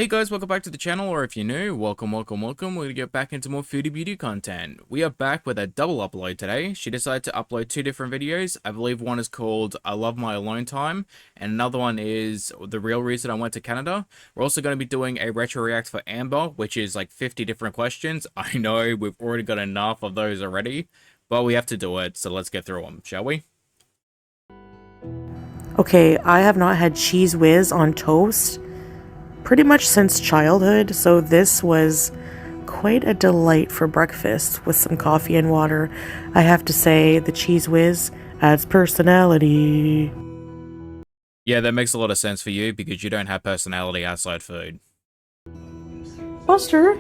Hey guys, welcome back to the channel, or if you're new, welcome. We're gonna get back into more foodie beauty content. We are back with a double upload today. She decided to upload two different videos. I believe one is called I Love My Alone Time, and another one is The Real Reason I Went to Canada. We're also going to be doing a retro react for Amber, which is like 50 different questions. I know we've already got enough of those already, but we have to do it, so let's get through them, shall we? Okay, I have not had cheese whiz on toast pretty much since childhood, so this was quite a delight for breakfast with some coffee and water. I have to say, the cheese whiz adds personality. Yeah, that makes a lot of sense for you because you don't have personality outside food. Buster.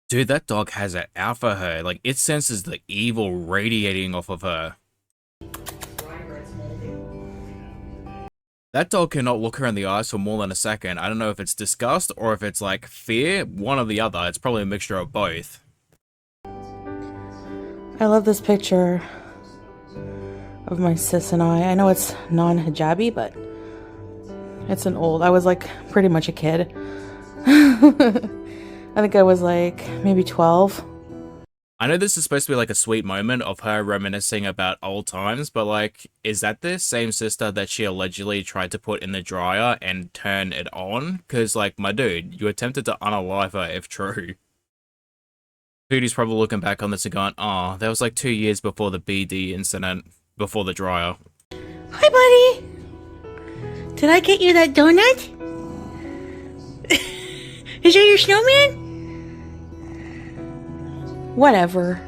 Dude, that dog has it out for her. Like, it senses the evil radiating off of her. That dog cannot look her in the eyes for more than a second. I don't know if it's disgust or if it's like fear, one or the other. It's probably a mixture of both. I love this picture of my sis and I. I know it's non-hijabi, but it's an old. I was like pretty much a kid. I think I was like maybe 12. I know this is supposed to be like a sweet moment of her reminiscing about old times, but like, is that the same sister that she allegedly tried to put in the dryer and turn it on? Because like, my dude, you attempted to unalive her if true. Foodie's probably looking back on this and going, oh, that was like 2 years before the BD incident, before the dryer. Hi, buddy. Did I get you that donut? Is that your snowman? Whatever.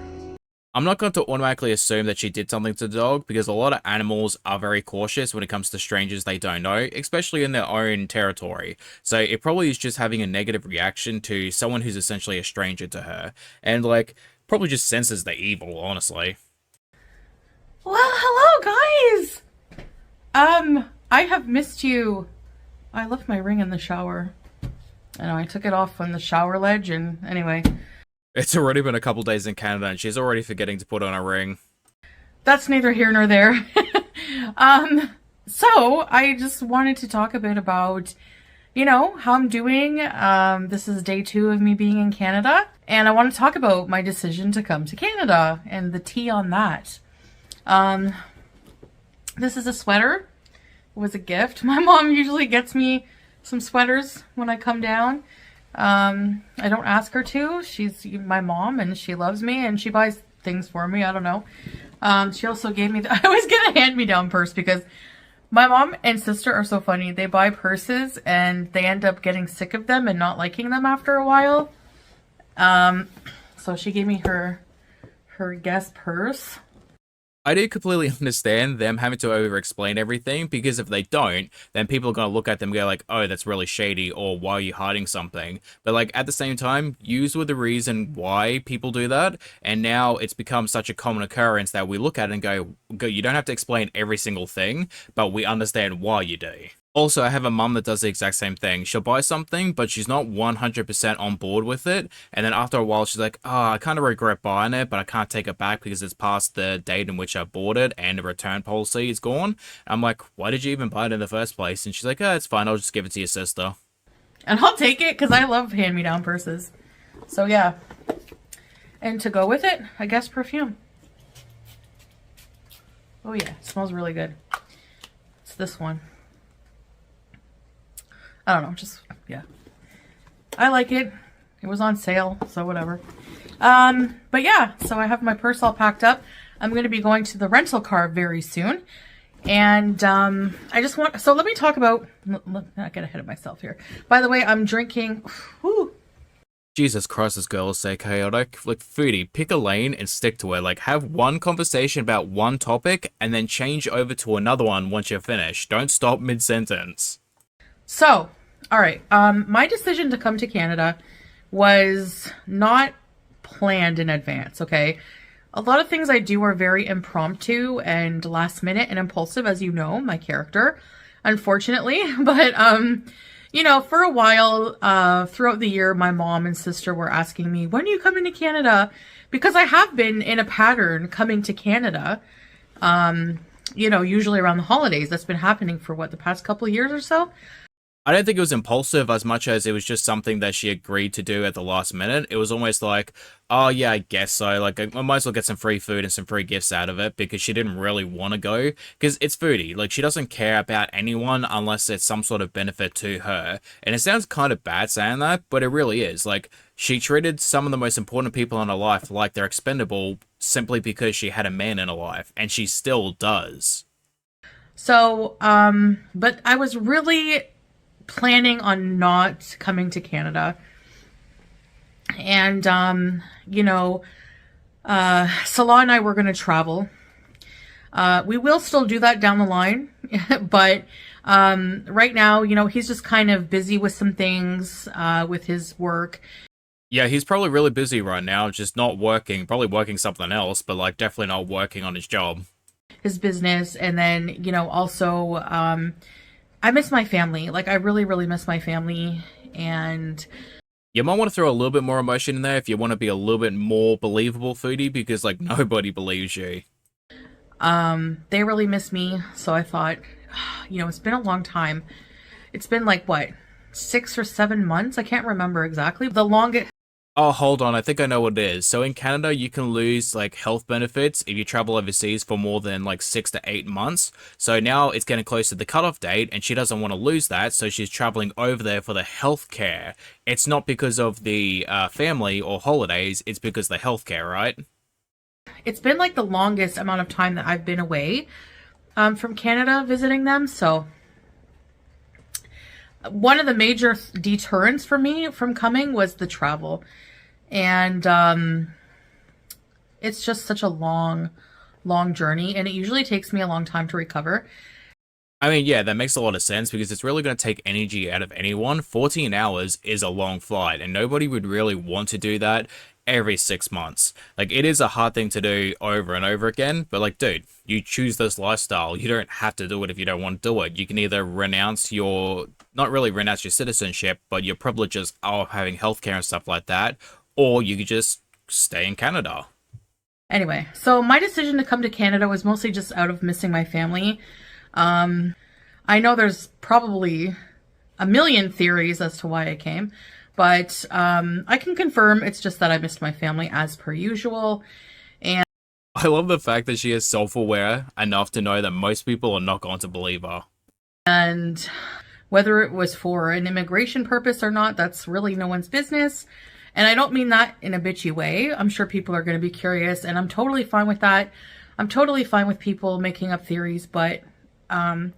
I'm not going to automatically assume that she did something to the dog because a lot of animals are very cautious when it comes to strangers they don't know, especially in their own territory. So it probably is just having a negative reaction to someone who's essentially a stranger to her. And like, probably just senses the evil, honestly. Well, hello guys! I have missed you. I left my ring in the shower. I know, I took it off on the shower ledge and anyway. It's already been a couple days in Canada and she's already forgetting to put on a ring. That's neither here nor there. So I just wanted to talk a bit about, you know, how I'm doing. This is day 2 of me being in Canada, and I want to talk about my decision to come to Canada and the tea on that. This is a sweater. It was a gift. My mom usually gets me some sweaters when I come down. I don't ask her to. She's my mom and she loves me and she buys things for me. I don't know. She also gave me, I always get a hand-me-down purse because my mom and sister are so funny. They buy purses and they end up getting sick of them and not liking them after a while. So she gave me her guest purse. I do completely understand them having to over-explain everything, because if they don't, then people are going to look at them and go like, oh, that's really shady, or why are you hiding something? But like, at the same time, use with the reason why people do that, and now it's become such a common occurrence that we look at it and go, you don't have to explain every single thing, but we understand why you do. Also, I have a mum that does the exact same thing. She'll buy something, but she's not 100% on board with it. And then after a while, she's like, oh, I kind of regret buying it, but I can't take it back because it's past the date in which I bought it and the return policy is gone. I'm like, why did you even buy it in the first place? And she's like, oh, it's fine. I'll just give it to your sister. And I'll take it because I love hand-me-down purses. So yeah. And to go with it, I guess perfume. Oh yeah, it smells really good. It's this one. I don't know, just, yeah. I like it. It was on sale, so whatever. But yeah, so I have my purse all packed up. I'm going to be going to the rental car very soon. And I just want, so let me talk about, let me not get ahead of myself here. By the way, I'm drinking, whew. Jesus Christ, this girl is so chaotic. Like, Foodie, pick a lane and stick to it. Like, have one conversation about one topic and then change over to another one once you're finished. Don't stop mid-sentence. So, all right, my decision to come to Canada was not planned in advance, okay? A lot of things I do are very impromptu and last minute and impulsive, as you know, my character, unfortunately. But, you know, for a while, throughout the year, my mom and sister were asking me, when are you coming to Canada? Because I have been in a pattern coming to Canada. usually around the holidays. That's been happening for what, the past couple of years or so. I don't think it was impulsive as much as it was just something that she agreed to do at the last minute. It was almost like, oh yeah, I guess so. Like, I might as well get some free food and some free gifts out of it because she didn't really want to go. Because it's Foodie. Like, she doesn't care about anyone unless it's some sort of benefit to her. And it sounds kind of bad saying that, but it really is. Like, she treated some of the most important people in her life like they're expendable simply because she had a man in her life. And she still does. So, but I was really planning on not coming to Canada. And, Salah and I were going to travel. We will still do that down the line. But right now, he's just kind of busy with some things with his work. Yeah, he's probably really busy right now, just not working, probably working something else, but like definitely not working on his job. His business. And then, also, I miss my family. Like, I really, really miss my family. And you might want to throw a little bit more emotion in there if you want to be a little bit more believable, Foodie, because like nobody believes you. they really miss me. So I thought, it's been a long time. It's been like what, 6 or 7 months? I can't remember exactly. The longest. Oh, hold on. I think I know what it is. So in Canada, you can lose like health benefits if you travel overseas for more than like 6 to 8 months. So now it's getting close to the cutoff date and she doesn't want to lose that. So she's traveling over there for the health care. It's not because of the family or holidays. It's because of the health care, right? It's been like the longest amount of time that I've been away from Canada visiting them. So one of the major deterrents for me from coming was the travel. And it's just such a long journey. And it usually takes me a long time to recover. I mean, yeah, that makes a lot of sense because it's really going to take energy out of anyone. 14 hours is a long flight and nobody would really want to do that every 6 months. Like, it is a hard thing to do over and over again, but like, dude, you choose this lifestyle. You don't have to do it if you don't want to do it. You can either renounce your, not really renounce your citizenship, but your privileges of having healthcare and stuff like that, or you could just stay in Canada. Anyway, so my decision to come to Canada was mostly just out of missing my family. I know there's probably a million theories as to why I came, but I can confirm it's just that I missed my family as per usual. And I love the fact that she is self-aware enough to know that most people are not going to believe her. And whether it was for an immigration purpose or not, that's really no one's business. And I don't mean that in a bitchy way. I'm sure people are going to be curious, and I'm totally fine with that. I'm totally fine with people making up theories, but I'm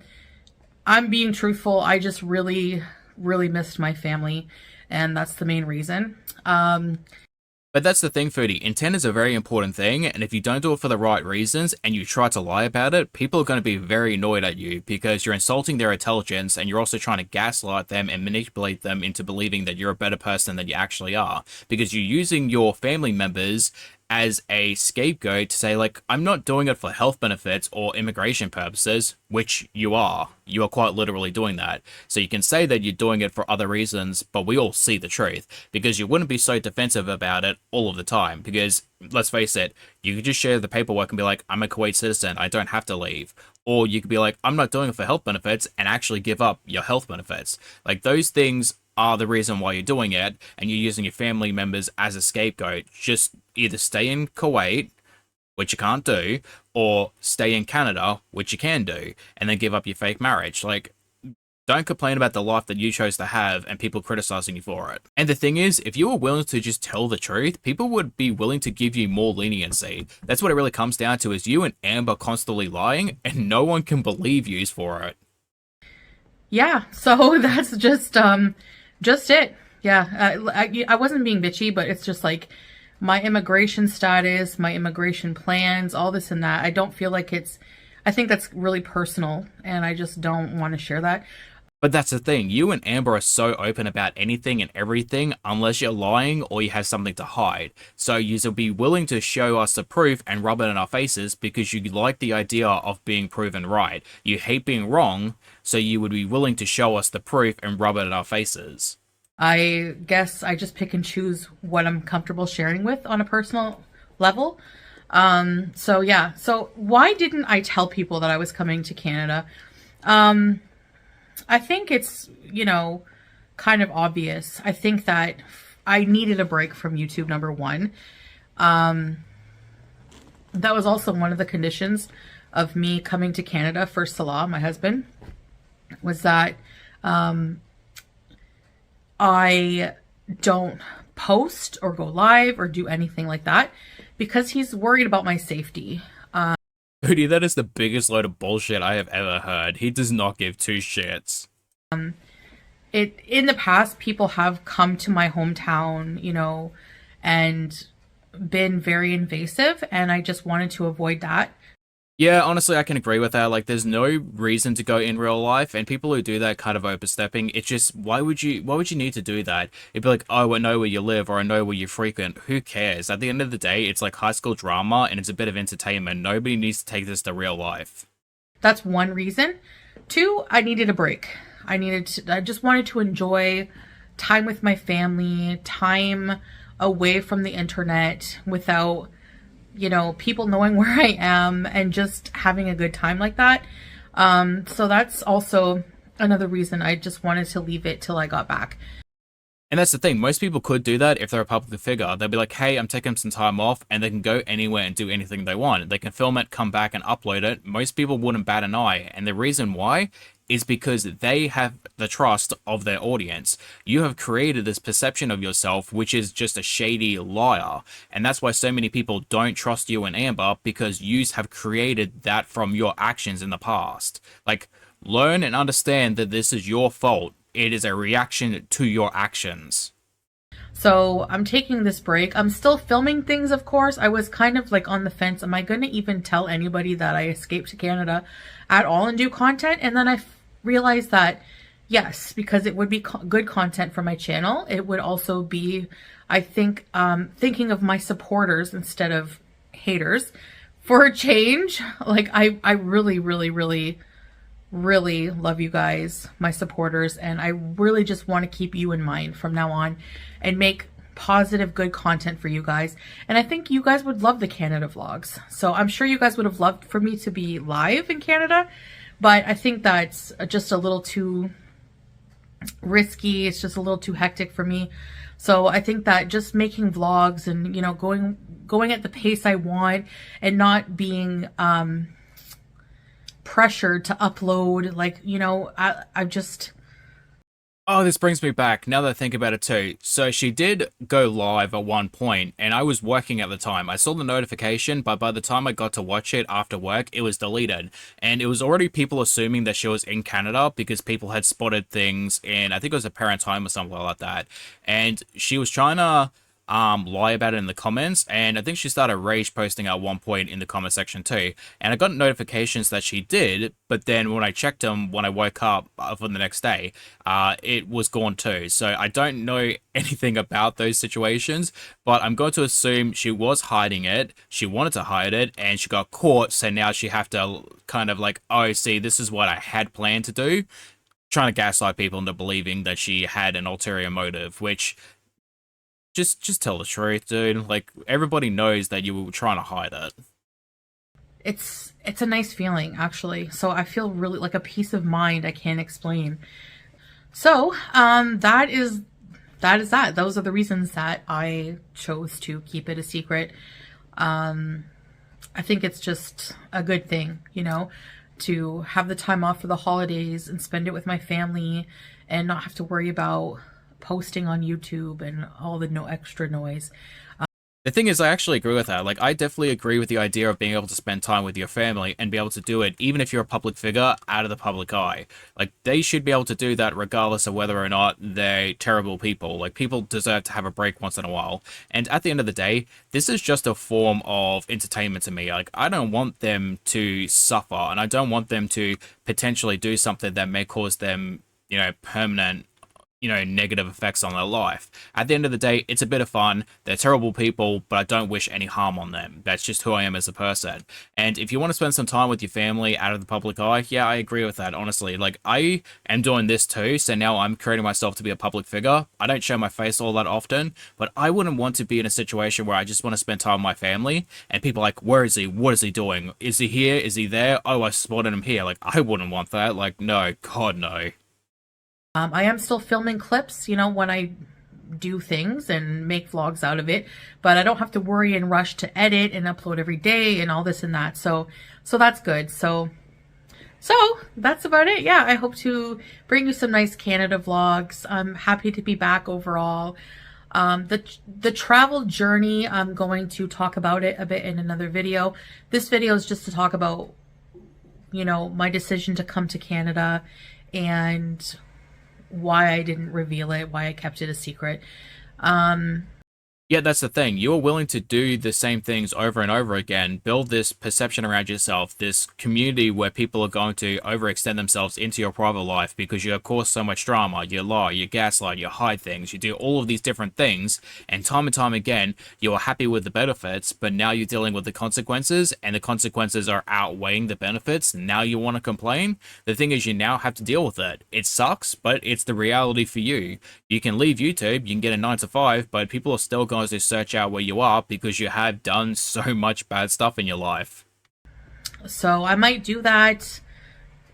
being truthful. I just really, really missed my family, and that's the main reason. But that's the thing, Foodie. Intent is a very important thing, and if you don't do it for the right reasons and you try to lie about it, people are going to be very annoyed at you because you're insulting their intelligence and you're also trying to gaslight them and manipulate them into believing that you're a better person than you actually are. Because you're using your family members as a scapegoat to say, like, I'm not doing it for health benefits or immigration purposes, which you are. You are quite literally doing that. So you can say that you're doing it for other reasons, but we all see the truth. Because you wouldn't be so defensive about it all of the time. Because, let's face it, you could just share the paperwork and be like, I'm a Kuwait citizen, I don't have to leave. Or you could be like, I'm not doing it for health benefits, and actually give up your health benefits. Like, those things are the reason why you're doing it, and you're using your family members as a scapegoat. Just either stay in Kuwait, which you can't do, or stay in Canada, which you can do, and then give up your fake marriage. Like, don't complain about the life that you chose to have and people criticizing you for it. And the thing is, if you were willing to just tell the truth, people would be willing to give you more leniency. That's what it really comes down to, is you and Amber constantly lying, and no one can believe you for it. Yeah, so that's just it. Yeah, I wasn't being bitchy, but it's just like my immigration status, my immigration plans, all this and that. I don't feel like I think that's really personal, and I just don't want to share that. But that's the thing, you and Amber are so open about anything and everything unless you're lying or you have something to hide. So you'll be willing to show us the proof and rub it in our faces because you like the idea of being proven right. You hate being wrong, so you would be willing to show us the proof and rub it in our faces. I guess I just pick and choose what I'm comfortable sharing with on a personal level. So yeah. So why didn't I tell people that I was coming to Canada? I think it's, kind of obvious. I think that I needed a break from YouTube, number one. That was also one of the conditions of me coming to Canada for Salah, my husband, was that I don't post or go live or do anything like that because he's worried about my safety. Foodie, that is the biggest load of bullshit I have ever heard. He does not give two shits. In the past, people have come to my hometown, and been very invasive, and I just wanted to avoid that. Yeah, honestly, I can agree with that. Like, there's no reason to go in real life, and people who do that kind of overstepping. It's just, why would you need to do that? It'd be like, oh, I know where you live, or I know where you frequent. Who cares? At the end of the day, it's like high school drama, and it's a bit of entertainment. Nobody needs to take this to real life. That's one reason. Two, I needed a break. I just wanted to enjoy time with my family, time away from the internet without, people knowing where I am and just having a good time like that. So that's also another reason I just wanted to leave it till I got back. And that's the thing, most people could do that if they're a public figure. They'll be like, hey, I'm taking some time off, and they can go anywhere and do anything they want. They can film it, come back and upload it. Most people wouldn't bat an eye. And the reason why is because they have the trust of their audience. You have created this perception of yourself, which is just a shady liar. And that's why so many people don't trust you and Amber, because you have created that from your actions in the past. Like, learn and understand that this is your fault. It is a reaction to your actions. So I'm taking this break. I'm still filming things, of course. I was kind of like on the fence. Am I going to even tell anybody that I escaped to Canada at all and do content? And then I realized that yes, because it would be good content for my channel. It would also be, I think, thinking of my supporters instead of haters for a change. Like I really, really, really love you guys, my supporters, and I really just want to keep you in mind from now on and make positive, good content for you guys. And I think you guys would love the Canada vlogs. So I'm sure you guys would have loved for me to be live in Canada, but I think that's just a little too risky. It's just a little too hectic for me. So I think that just making vlogs and, going at the pace I want and not being, pressured to upload, like, I just... Oh, this brings me back, now that I think about it too. So she did go live at one point, and I was working at the time. I saw the notification, but by the time I got to watch it after work, it was deleted. And it was already people assuming that she was in Canada because people had spotted things in, I think it was a parent's home or something like that. And she was trying to lie about it in the comments, and I think she started rage posting at one point in the comment section too, and I got notifications that she did, but then when I checked them when I woke up for the next day, it was gone too. So I don't know anything about those situations, but I'm going to assume she was hiding it, she wanted to hide it, and she got caught, so now she have to kind of like, oh, see, this is what I had planned to do, trying to gaslight people into believing that she had an ulterior motive, which... Just tell the truth, dude. Like, everybody knows that you were trying to hide it. It's a nice feeling, actually. So I feel really like a peace of mind I can't explain. So, that is that. Those are the reasons that I chose to keep it a secret. I think it's just a good thing, to have the time off for the holidays and spend it with my family and not have to worry about posting on YouTube and all the extra noise. The thing is, I actually agree with that. Like, I definitely agree with the idea of being able to spend time with your family and be able to do it, even if you're a public figure, out of the public eye. Like, they should be able to do that regardless of whether or not they're terrible people. Like, people deserve to have a break once in a while. And at the end of the day, this is just a form of entertainment to me. Like, I don't want them to suffer, and I don't want them to potentially do something that may cause them, permanent negative effects on their life. At the end of the day, it's a bit of fun. They're terrible people, but I don't wish any harm on them. That's just who I am as a person. And if you want to spend some time with your family out of the public eye, yeah, I agree with that, honestly. Like, I am doing this too, so now I'm creating myself to be a public figure. I don't show my face all that often, but I wouldn't want to be in a situation where I just want to spend time with my family, and people are like, where is he? What is he doing? Is he here? Is he there? Oh, I spotted him here. Like, I wouldn't want that. Like, no, God, no. I am still filming clips, when I do things and make vlogs out of it, but I don't have to worry and rush to edit and upload every day and all this and that. So that's good. So that's about it. Yeah, I hope to bring you some nice Canada vlogs. I'm happy to be back overall. The travel journey, I'm going to talk about it a bit in another video. This video is just to talk about, my decision to come to Canada and why I didn't reveal it, why I kept it a secret. Yeah, that's the thing. You're willing to do the same things over and over again, build this perception around yourself, this community where people are going to overextend themselves into your private life because you have caused so much drama, you lie, you gaslight, you hide things, you do all of these different things, and time again, you are happy with the benefits, but now you're dealing with the consequences, and the consequences are outweighing the benefits. Now you want to complain? The thing is, you now have to deal with it. It sucks, but it's the reality for you. You can leave YouTube, you can get a 9 to 5, but people are still going to search out where you are because you have done so much bad stuff in your life. So I might do that,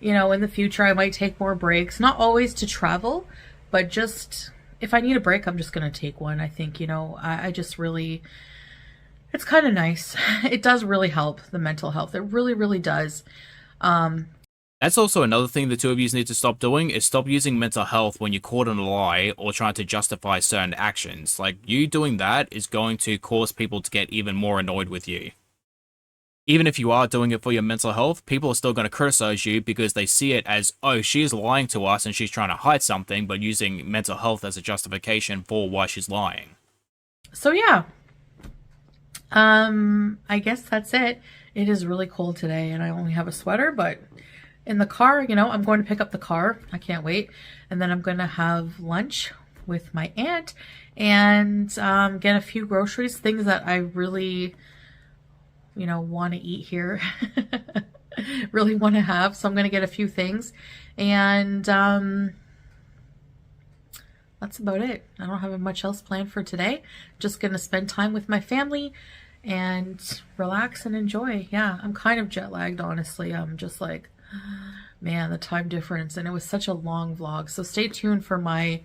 in the future. I might take more breaks, not always to travel, but just if I need a break, I'm just going to take one. I think, I just really, it's kind of nice. It does really help the mental health. It really, really does. That's also another thing the two of you need to stop doing, is stop using mental health when you're caught in a lie or trying to justify certain actions. Like, you doing that is going to cause people to get even more annoyed with you. Even if you are doing it for your mental health, people are still going to criticize you because they see it as, oh, she's lying to us and she's trying to hide something, but using mental health as a justification for why she's lying. So yeah, I guess that's it. It is really cold today and I only have a sweater, but in the car, I'm going to pick up the car. I can't wait. And then I'm going to have lunch with my aunt and get a few groceries, things that I really, want to eat here. Really want to have. So I'm going to get a few things. And that's about it. I don't have much else planned for today. Just going to spend time with my family and relax and enjoy. Yeah, I'm kind of jet lagged, honestly. I'm just like, man, the time difference, and it was such a long vlog. So stay tuned for my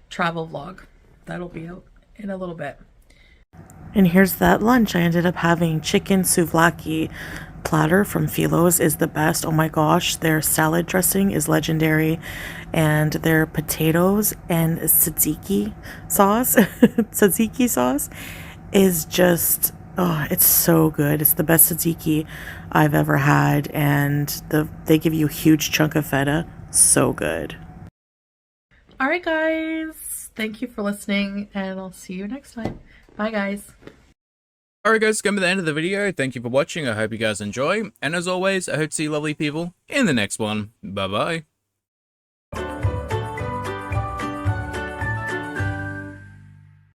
travel vlog. That'll be out in a little bit. And here's that lunch. I ended up having chicken souvlaki platter from Philo's. Is the best. Oh my gosh, their salad dressing is legendary, and their potatoes and tzatziki sauce tzatziki sauce is just, oh, it's so good. It's the best tzatziki I've ever had, and they give you a huge chunk of feta. So good. All right, guys. Thank you for listening, and I'll see you next time. Bye, guys. Alright guys, come to the end of the video. Thank you for watching. I hope you guys enjoy. And as always, I hope to see you lovely people in the next one. Bye bye.